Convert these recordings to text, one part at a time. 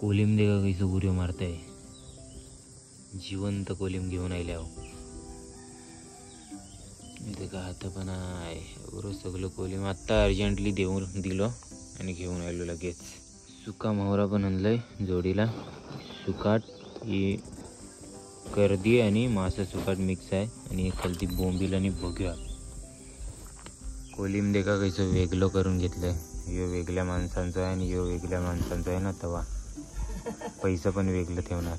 कोलिम देखा कैसे उड्या मारताय. जिवंत कोलिम घेऊन आल्या. इथे का आता पण आहे एवढं सगळं कोलिम आत्ता अर्जंटली देऊन दिलो आणि घेऊन आलो लगेच. सुका मोहरा पण आणलाय जोडीला. सुकाट ही कर्दी आणि मासा सुकाट मिक्स आहे आणि खालती बोंबील आणि भोग्या. कोलिम देखा कसं वेगळं करून घेतलंय. यो वेगळ्या माणसांचा आहे आणि यो वेगळ्या माणसांचा आहे ना, तवा पैसा पण वेगळं ठेवणार.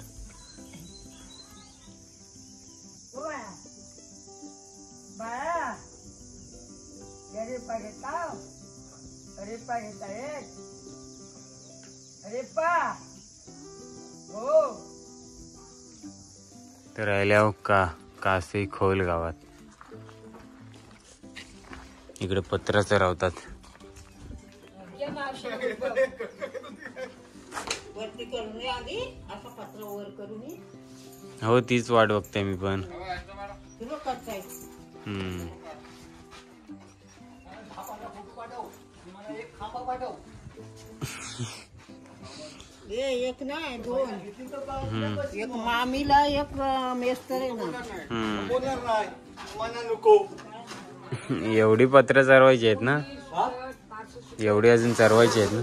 तर राहिल्या कासे खोल गावात. इकडे पत्र चरवतात. हो तीच वाट बघते मी पण. एक नाही दोन. एक मामीला एक मेस्तर एवढी पत्र चरवायची आहेत ना. एवढी अजून चरवायची आहेत ना.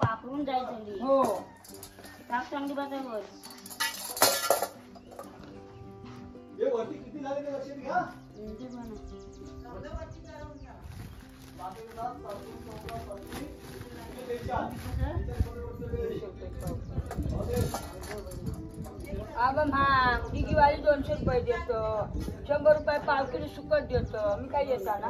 पाकडून जायचं. हो ताक चांगली बसायवर. ही वाली 200 रुपये देतो. 100 रुपये पाव किलो सुकट देतो. मी काय देता ना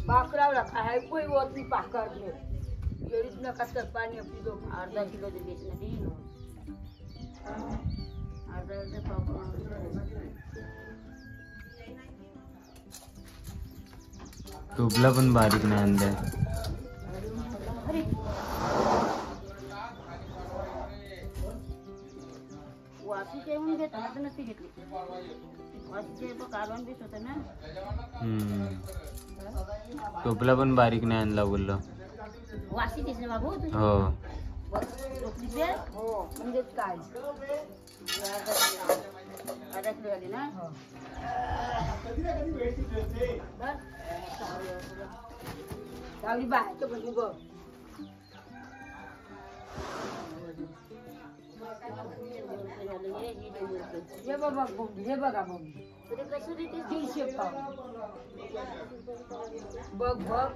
पाकरावला काय कोई होत नाही. पाकर घे एवढीच नका तर पाणी आपली दो. अर्धा किलो दे देत नाही. अर्धा पाव. टोपला पण बारीक नाही आणलाय. वासी जेवण घेताना तर नसती घेतली. वासी कालवण बीस होतं ना. टोपला पण बारीक नाही आणला बोललो. वासी घेतली बाबू. हो हो म्हणजे काय अर्धा किलो आली ना. चांगली बाहेरचं म्हणजे बघ. हे बघा हे बघा मम्मी कसं देते 300 पाव. बघ बघ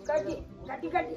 काटी काटी काटी.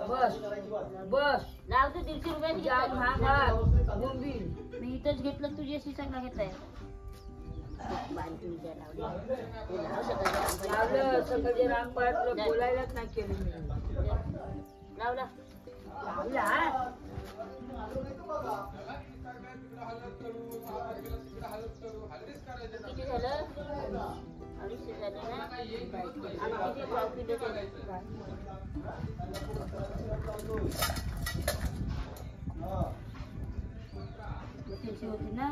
बस बस लावतो 150 रुपये. मी इथंच घेतलं. तुझ्या शिसाला घेतलाय. लावलं सगळं रामपाट बोलायलाच नाही केलं. लावला लावला. किती झालं? 250 झाले ना. आणि किती पाव किलो तीनशे होती ना.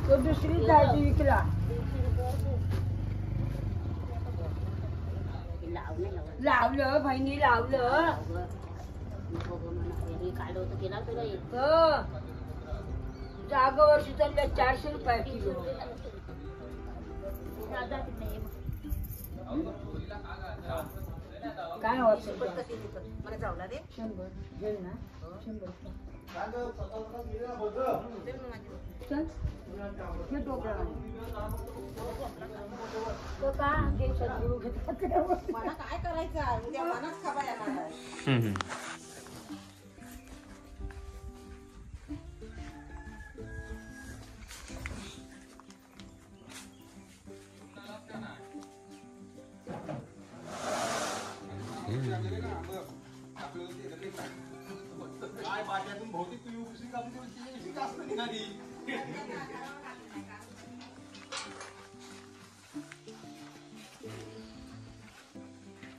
तो दुसरी जायची विकला. लावलं बहिणी लावलं. जागा वर्षी चालल्या 400 रुपये किलो. काय होत मला जाऊला दे 100 घेऊ ना 100 चल हे टोकरा तो का देशात गुरु घेतात मला काय करायचं उद्या मनाच खावा येणार.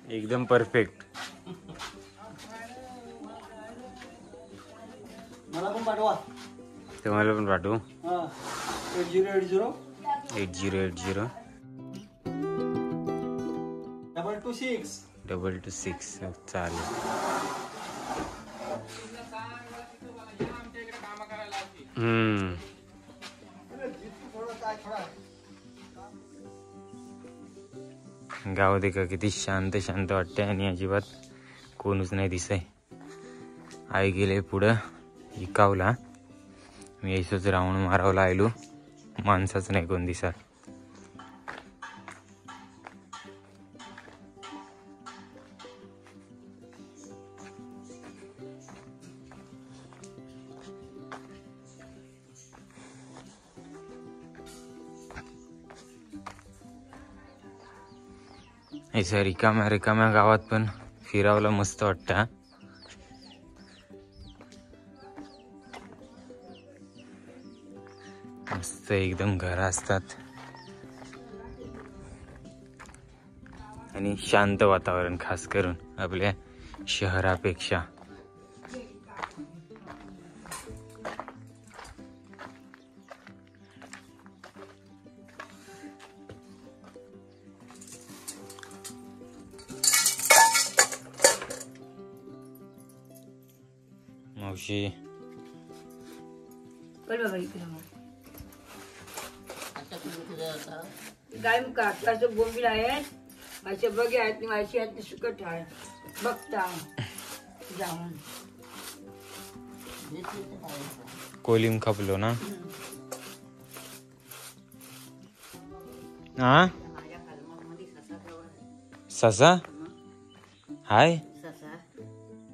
एकदम परफेक्ट. मला पण पाठवा. तुम्हाला पण पाठवू. 8080 8080 226 226 चालेल. गाव देखा किती शांत शांत वाटते आणि अजिबात कोणच नाही दिसय. आई गेले पुढं इकावला. मी ऐसोच राऊंड मारावला आयलो. माणसाच नाही कोण दिसत. ऐसा रिकाम्या रिकाम्या गावात पण फिरावला मस्त वाटतं. मस्त एकदम घर असतात आणि शांत वातावरण, खास करून आपल्या शहरापेक्षा. मावशी गाय काकाचं बोंबील आहे. माझ्या बघे आहेत माझी आहेत सुकट आहे बघता जाऊन कोलिम खपलो ना. हा ससा हाय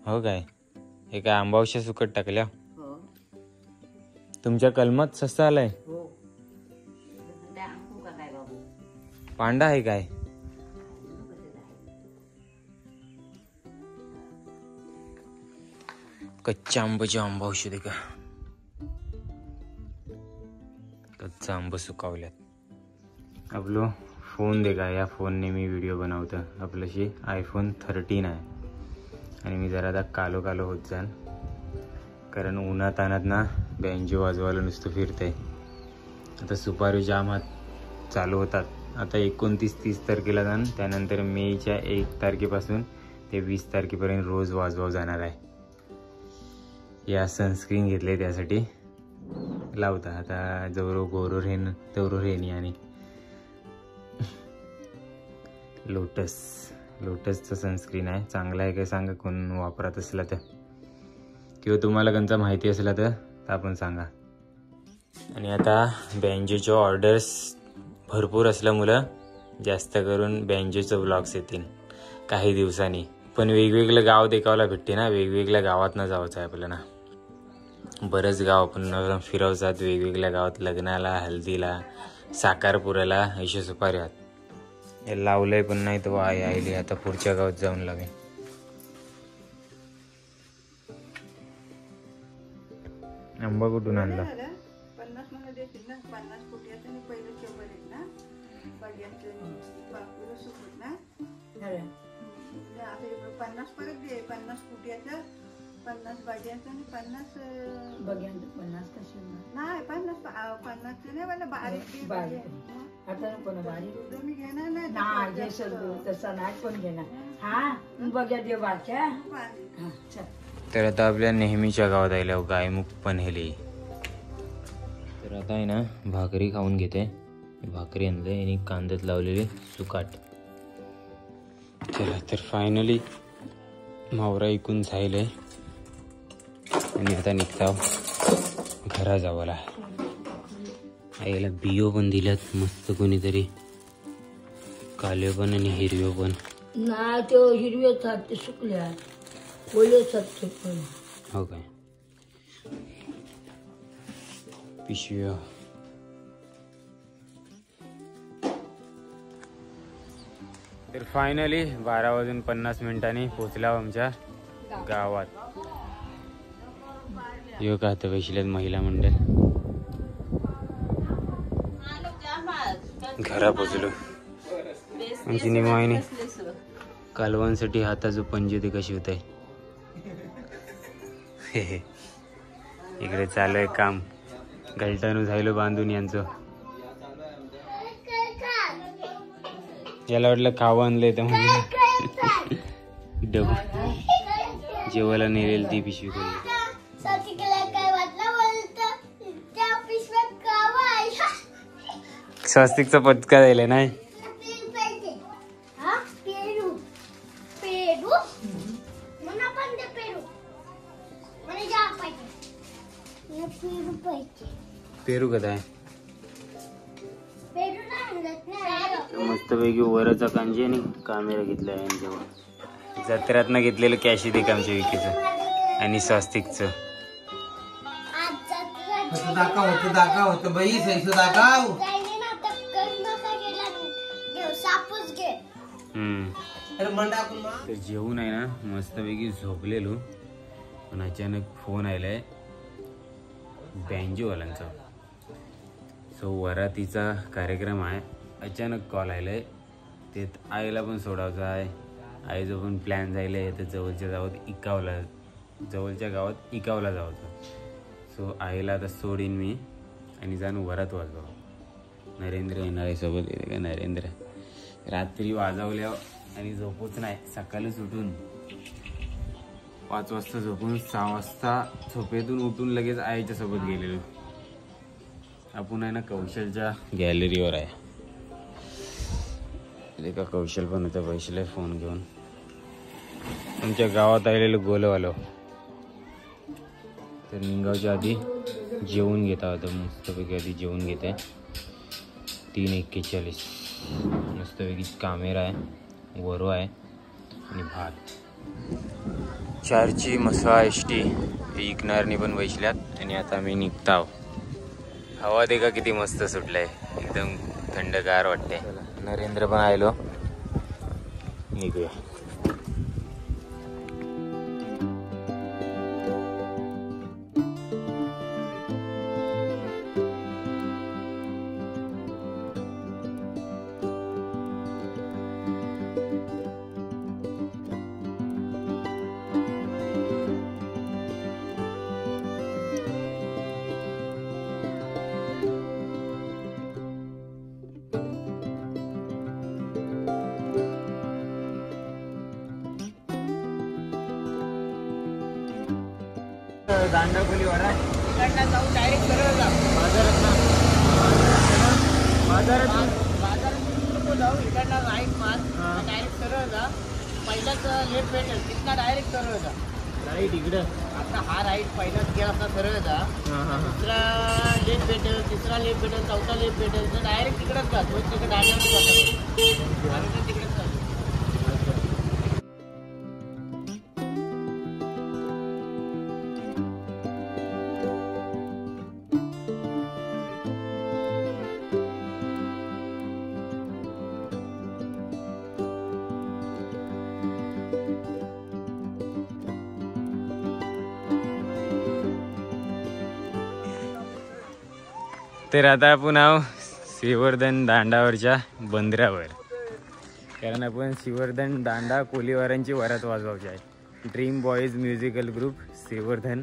हो काय. हे काय आंबावशा सुकट टाकल्या. तुमच्या कलमात ससा आलाय. पांडा आहे काय. कच्च्या आंब्याची आंबावशी दे का. कच्चा आंब सुकावल्यात. आपलो फोन दे का. या फोनने मी व्हिडिओ बनवतो. आपल्याशी iPhone 13 आहे आणि मी जरा आता कालो कालो होत जाल, कारण उन्हात आणत ना बँजो वाजवायला नुसतं फिरतंय. आता सुपारी जाम हात चालू होतात. आता 29-30 तारखेला जाण, त्यानंतर मेच्या 1 तारखेपासून ते 20 तारखेपर्यंत रोज वाजवाव जाणार आहे. या सनस्क्रीन घेतले त्यासाठी लावता. आता जवळ गोरो रेन तेवढं रेनी आणि लोटसचं सनस्क्रीन आहे. चांगलं आहे काय सांगा कोण वापरत असला तर, किंवा तुम्हाला कोणता माहिती असला तर आपण सांगा. आणि आता बँजोचे ऑर्डर्स भरपूर असल्यामुळं जास्त करून बँजोचे ब्लॉग्स येतील काही दिवसांनी. पण वेगवेगळं गाव देखावला भेटते ना. वेगवेगळ्या गावात न जायचं आहे आपल्याला. बरंच गाव आपण फिरवतात वेगवेगळ्या गावात. लग्नाला, हल्दीला, साखरपुऱ्याला ऐशे सुपारी आहात. हे लावलंय पण नाही तर वाय आयली. आता पुढच्या गावात जाऊन लावे. आंबा कुठून आणला. 50 मला देतील ना. 50 फुटियाचं आणि पहिलं चोबर आहेत ना पहिल्याचं बापूला सुकत ना. आता 50 परत दे. 50 फुटियाचं 50 भाज्याचं आणि 50 बघ्यांचं 50 कशी नाही 50 नाही मला बारीक बारीक आता कोण बारीक तुम्ही घेणार नाही नाही जे सगळं तसं नाही कोण घेणार हा बघ्या देव बारक्या बारीक. हा चल. तर आता आपल्या नेहमीच्या गावात आल्या गायमुख पनहेली. तर आता आहे ना भाकरी खाऊन घेते. भाकरी आणले आणि कांद्यात लावलेले सुकाट. चला तर फायनली मावरा ऐकून जायले आणि आता निघताव घरा जावाला. आईला बियो पण दिल्यात मस्त कोणीतरी, काले पण आणि हिरव्यो पण. नाही तो हिरवे आहेत ते सुकल्या ओलेच आहेत ते पण. हो काय पिशव्या. तर फायनली 12:50 पोचला आमच्या गावात. यो का आता बसल्यात महिला मंडळ. घरा पोचलो. आमची निमाईने कालवांसाठी हाताचं पंजे ते कशी होत आहे. इकडे चालू आहे काम. गलटानू झालो बांधून यांचं. याला वाटलं खावं आणलंय तर म्हणजे डब जेवायला नेलेली ती पिशवी खोलली. स्वस्तिकचा पत्का द्यायला नाही. पेरू कदा आहे मस्तपैकी वरचा कांजी आणि कामेरा घेतला आहे यांच्यावर. जत्रेतनं घेतलेलं कॅशी दे आमच्या विकीचं आणि स्वस्तिकचं. दाखव बाई सैसो दाखव. तर जेवून आहे ना मस्तपैकी झोपलेलो पण अचानक फोन आलाय बँजोवाल्यांचा. सो वरातीचा कार्यक्रम आहे. अचानक कॉल आलाय. ते आईला पण सोडायचं आहे. आईचं पण प्लॅन झालं आहे तर जवळच्या गावात इकावला जायचं. सो आईला आता सोडीन मी आणि जाणू वरात वाजवा. नरेंद्र येणार आहे सोबत. येते का नरेंद्र. रात्री वाजवल्या आणि झोपूच नाही. सकाळीच उठून 5 वाजता झोपून 6 वाजता झोपेतून उठून लगेच आईच्या सोबत गेलेलो. आपण आहे ना कौशलच्या गॅलरीवर आहे. का कौशल पण होतं पैशाला फोन घेऊन. तुमच्या गावात आलेलं गोलवालो. तर निघावच्या आधी जेवून घेता होतं मस्तपैकी. आधी जेवून घेते. 3:41 मस्तपैकी कामेरा आहे, वरो आहे आणि भात. 4ची मसळा एसटी इकणारनी पण बैसल्यात आणि आता मी निघताव. हवा देखा किती मस्त सुटलाय. एकदम थंडगार वाटते. नरेंद्र पण आलो. निघूया. दांडाखोली वाडा इकडनं जाऊ डायरेक्ट सरळ जा. बाजारात नको जाऊ. इकडनं राईट मार डायरेक्ट सरळ जा. पहिलाच लेफ्ट भेटेल तिथनं डायरेक्ट सरळ जा. राईट इकडं. आता हा राईट पहिलाच गेला असा सरळ जा. दुसरा लेफ्ट भेटेल, तिसरा लेफ्ट भेटेल, चौथा लेफ्ट भेटेल तर डायरेक्ट तिकडेच जा. तो तिकडे डायरेक्ट जातो तिकडेच जातो. तर आता आपण आहो श्रीवर्धन दांडावरच्या बंदरावर. कारण आपण श्रीवर्धन दांडा कोलीवारांची वरात वाजवायची आहे. ड्रीम बॉईज म्युझिकल ग्रुप सेवर्धन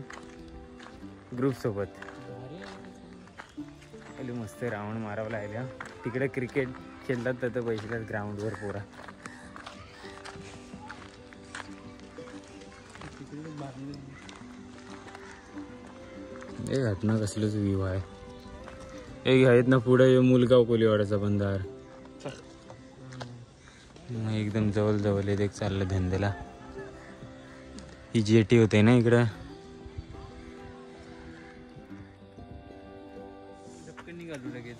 ग्रुप सोबत पहिले मस्त राऊंड मारावं लागलं. तिकडे क्रिकेट खेळतात तर पैशात ग्राउंडवर पोरा. हे घटना कसलंच व्ह्यू आहे. एक आहेत ना पुढे मुलगाव कोलीवाड्याचा बंधार एकदम जवळ जवळ एक चाललं धंद्याला. ही जेटी होते ना इकडं.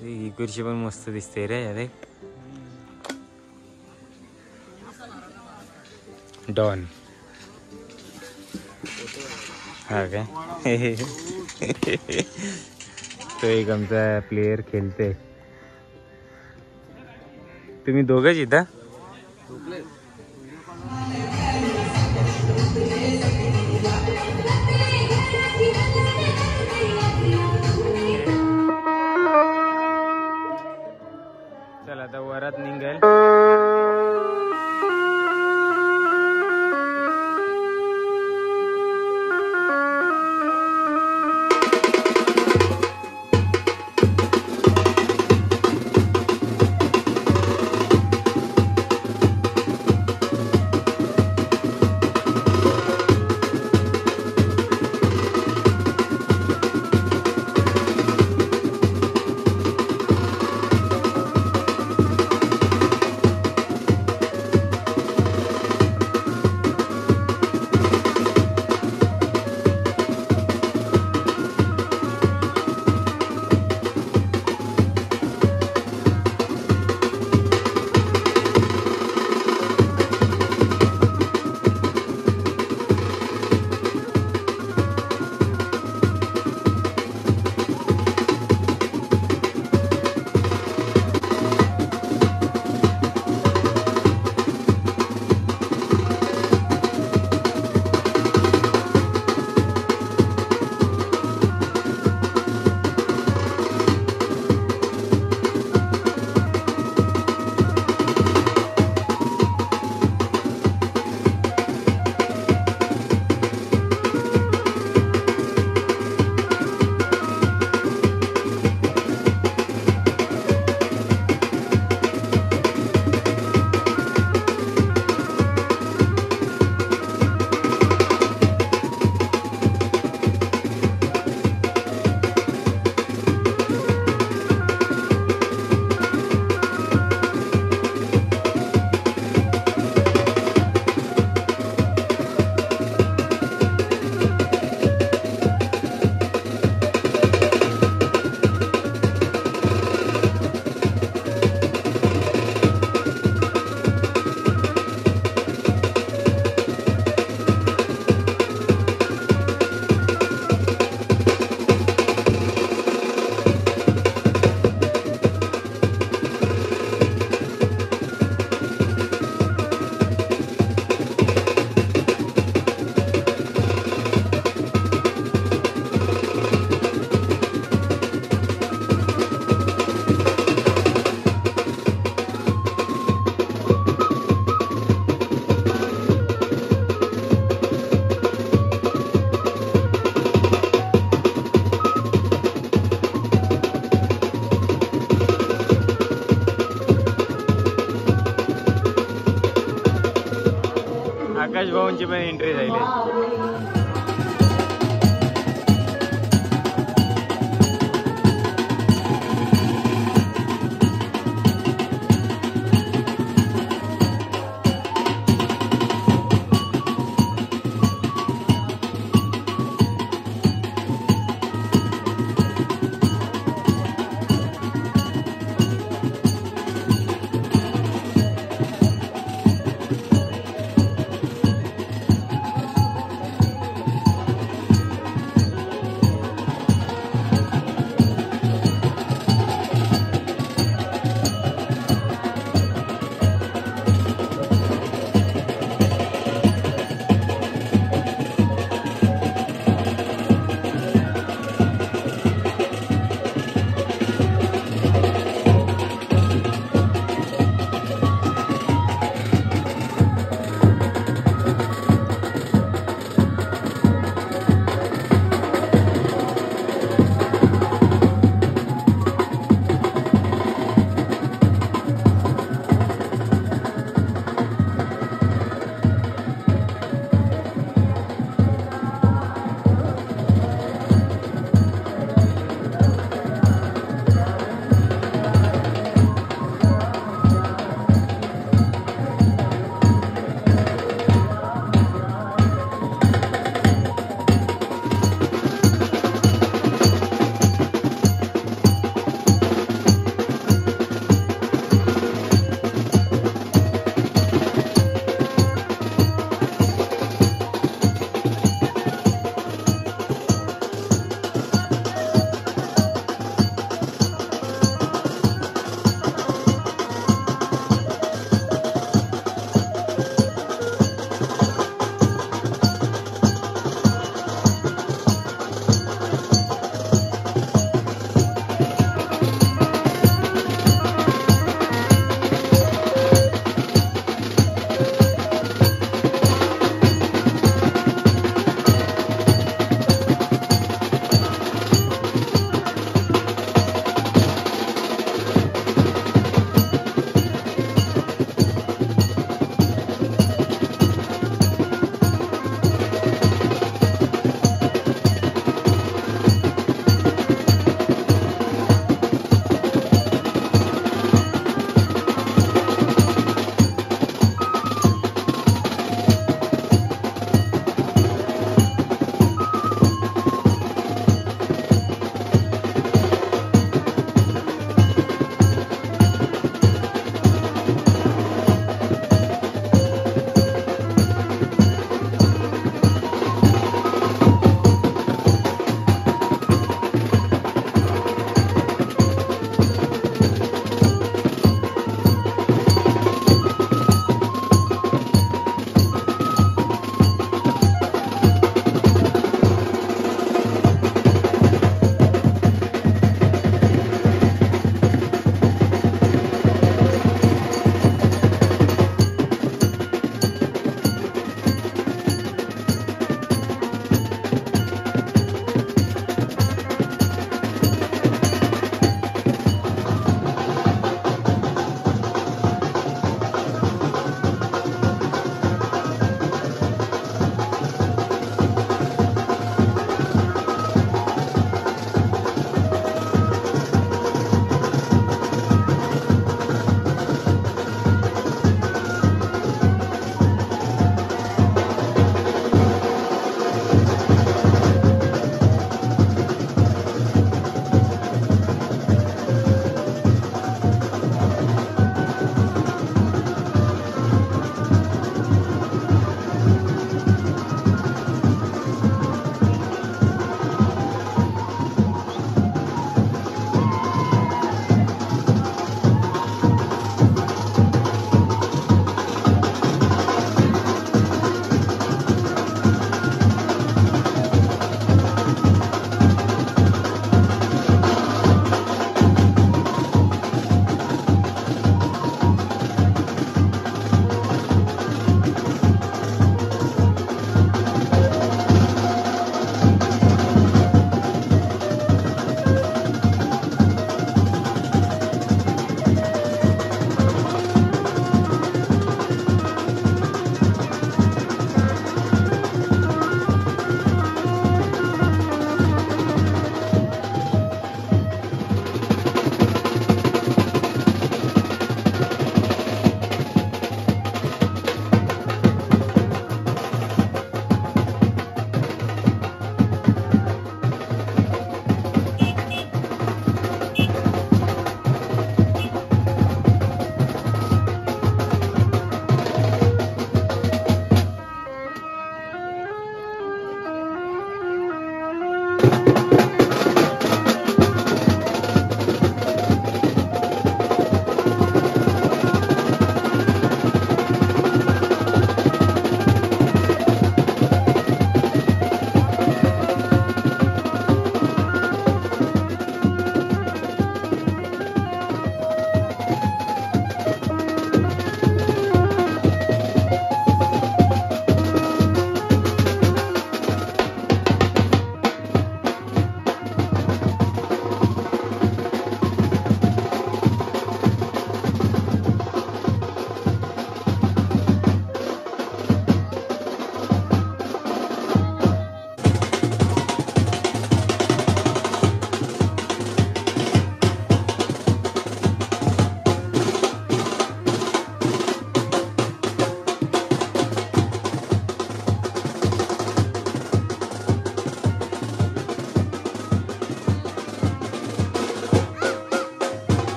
ही कुर्शी पण मस्त दिसते रे अरे. डॉन हा काय तो एक आमचा प्लेयर खेळते. तुम्ही दोघंच इथं. चला आता वरात निघेल.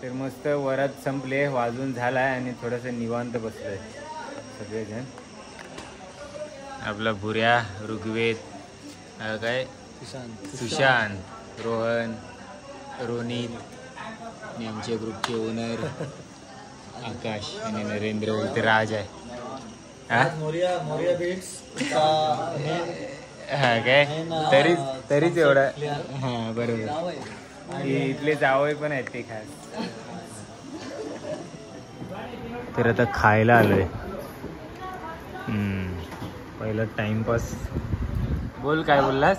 तर मस्त वरात संपले, वाजून झालाय आणि थोडंसं निवांत बसलोय सगळेजण. आपला भुऱ्या, ऋग्वेद, काय सुशांत, रोहन, रोनित आणि आमच्या ग्रुपचे ओनर आकाश आणि नरेंद्र इथे राज आहे. हा मोरिया बीट्स हा काय तरीच एवढा. हा बरोबर, इथले जावई पण आहेत ते खास. तर आता खायला आलोय. पहिला टाइमपास. बोल काय बोललास?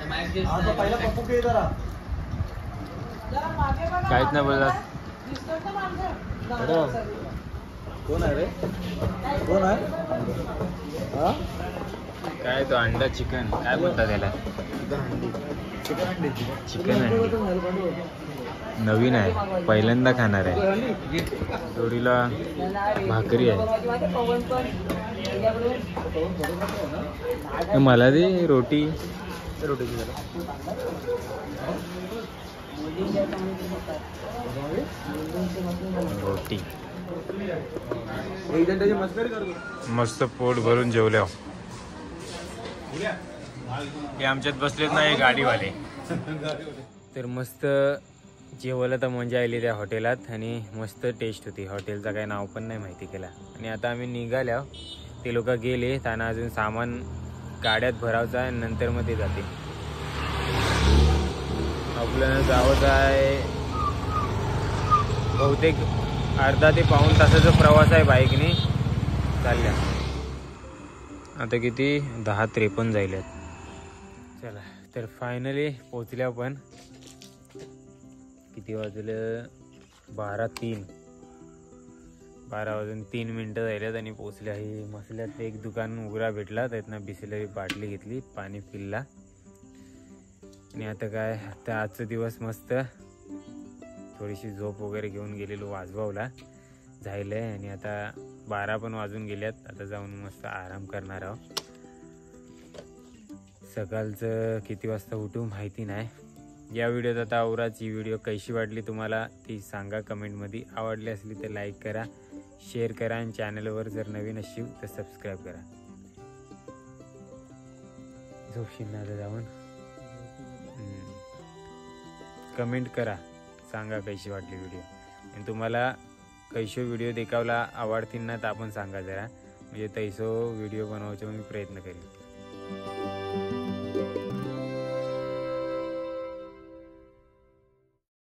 पहिला पप्पू पे जरा काहीच नाही बोललास. कोण आहे रे? कोण आहे? हा काय तो अंडा चिकन काय बोलतात त्याला? चिकन अंडी नवीन आहे, पहिल्यांदा खाणार आहे. जोडीला भाकरी आहे. मला दे रोटी. रोटी मस्त पोट भरून जेवल्या. हे आमच्यात बसलेत नाही गाडीवाले. तर मस्त जेवायला तर मजा आली त्या हॉटेलात आणि मस्त टेस्ट होती. हॉटेलचं काही नाव पण नाही माहिती केला. आणि आता आम्ही निघाल्या, ते लोक गेले, त्यांना अजून सामान गाड्यात भरावचं आहे, नंतर मग ते जाते. आपल्याला जावंच आहे. बहुतेक अर्धा ते पाऊण तासाचा प्रवास आहे बाईकने चालल्या. आता किती 10:53 जायल्यात. चला तर फायनली पोचल्या. पण किती वाजलं? 12:03 वाजून 3 मिनटं जायल्यात आणि पोचल्या. ही मसल्यात एक दुकान उघडा भेटला, त्यातनं बिसलरी बाटली घेतली, पाणी पिल्ला. आणि आता काय, आता आजचा दिवस मस्त थोडीशी झोप वगैरे घेऊन गेलेलो वाजवावला झालंय. आणि आता 12 पण वाजून गेल्यात. आता जाऊन मस्त आराम करणार आहोत. सकाळचं किती वाजता उठू माहिती नाही. या व्हिडिओत आता आवराच. ही व्हिडिओ कशी वाटली तुम्हाला ती सांगा कमेंटमध्ये. आवडली असली तर लाईक करा, शेअर करा आणि चॅनलवर जर नवीन असेल तर सबस्क्राईब करा. झोपशील ना आता जाऊन? कमेंट करा, सांगा कशी वाटली व्हिडिओ. आणि तुम्हाला कैसो व्हिडिओ देखावला आवडतील ना तर आपण सांगा जरा, म्हणजे तैसो व्हिडिओ बनवायचा मी प्रयत्न करेन.